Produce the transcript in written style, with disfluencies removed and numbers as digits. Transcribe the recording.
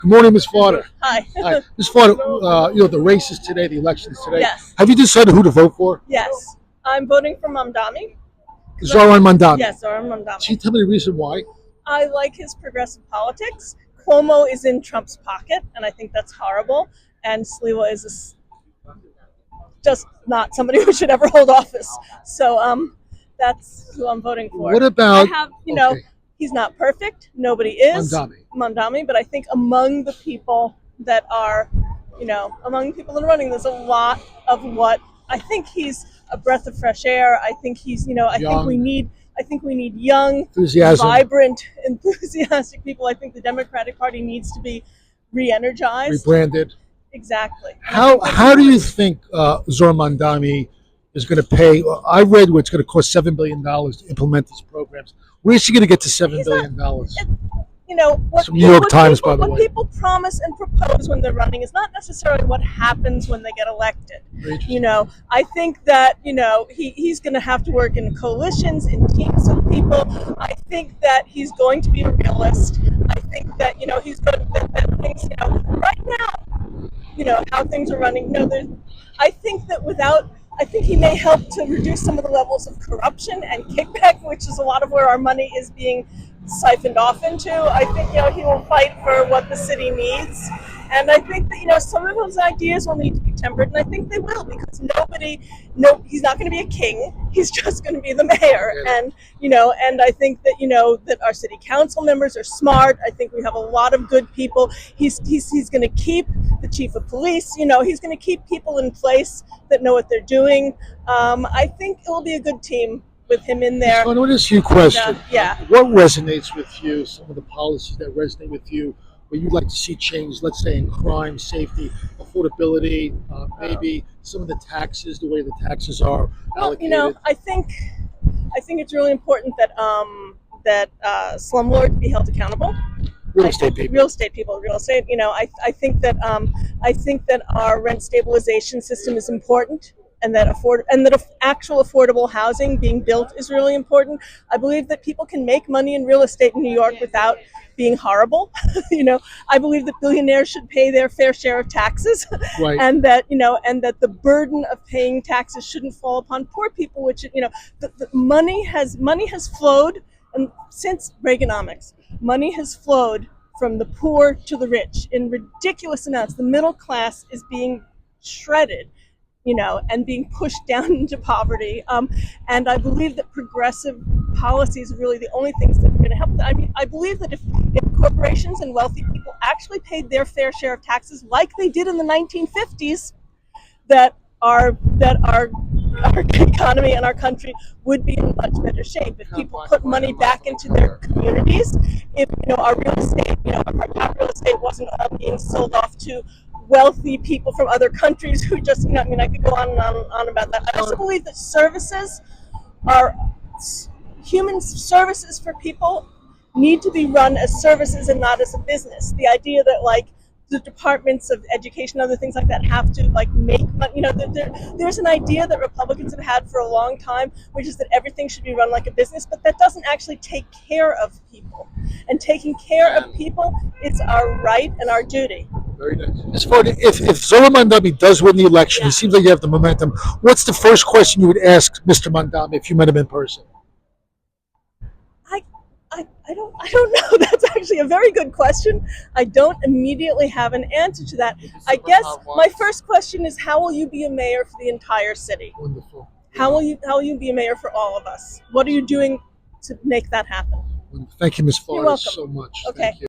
Good morning, Ms. Fodder. Hi. Hi, Ms. Fodder. The races today, the elections today. Yes. Have you decided who to vote for? Yes. I'm voting for Mamdani. Zoran Mandani. Yes, or Can you Mamdani. tell me the reason why? I like his progressive politics. Cuomo is in Trump's pocket, and I think that's horrible. And Sliwa is just not somebody who should ever hold office. So that's who I'm voting for. What about? I have, Okay, he's not perfect. Nobody is. Mandani. Mamdani, but I think among the people that are, among the people that are running, there's a lot of what I think he's a breath of fresh air. I think he's, I think we need young, Enthusiasm. vibrant, enthusiastic people. I think the Democratic Party needs to be re-energized. Rebranded. Exactly. How do you think Zoran Mandani is going to pay? I read where it's going to cost $7 billion to implement these programs. Where's she going to get to $7 billion? What From New York Times, by the what way. people promise and propose when they're running is not necessarily what happens when they get elected. I think that he's going to have to work in coalitions, in teams of people. I think that he's going to be a realist. I think that he's going that things right now how things are running. I think that I think he may help to reduce some of the levels of corruption and kickback, which is a lot of where our money is being siphoned off into. I think he will fight for what the city needs, and I think that some of those ideas will need to be tempered, and I think they will, because he's not going to be a king. He's just going to be the mayor, and I think that that our city council members are smart. I think we have a lot of good people. He's going to keep the chief of police. He's going to keep people in place that know what they're doing. I think it will be a good team with him in there. So I want to ask you a question. Yeah. What resonates with you? Some of the policies that resonate with you, where you'd like to see change, let's say in crime, safety, affordability, maybe some of the taxes, the way the taxes are allocated. I think it's really important that slumlords be held accountable. Real estate people. Real estate people. Real estate. I think that our rent stabilization system is important, and that actual affordable housing being built is really important. I believe that people can make money in real estate in New York without being horrible. I believe that billionaires should pay their fair share of taxes, Right. and that the burden of paying taxes shouldn't fall upon poor people. Which the money has flowed, and since Reaganomics, money has flowed from the poor to the rich in ridiculous amounts. The middle class is being shredded, and being pushed down into poverty. And I believe that progressive policies are really the only things that are going to help. I believe that if corporations and wealthy people actually paid their fair share of taxes like they did in the 1950s, that our economy and our country would be in much better shape if people put money back into their communities. If our real estate, our top real estate wasn't all being sold off to wealthy people from other countries who just, I could go on and on about that. I also believe that human services for people need to be run as services and not as a business. The idea that the departments of education, other things like that, have to make money. There's an idea that Republicans have had for a long time, which is that everything should be run like a business, but that doesn't actually take care of people. And taking care of people is our right and our duty. Very nice. As far as if Zoran Mandani does win the election, it seems like you have the momentum. What's the first question you would ask Mr. Mandani if you met him in person? I don't know. That's actually a very good question. I don't immediately have an answer to that. I guess my first question is, how will you be a mayor for the entire city? Wonderful. How will you be a mayor for all of us? What are you doing to make that happen? Thank you, Ms. You're Flores, welcome. so much. Okay. Thank you.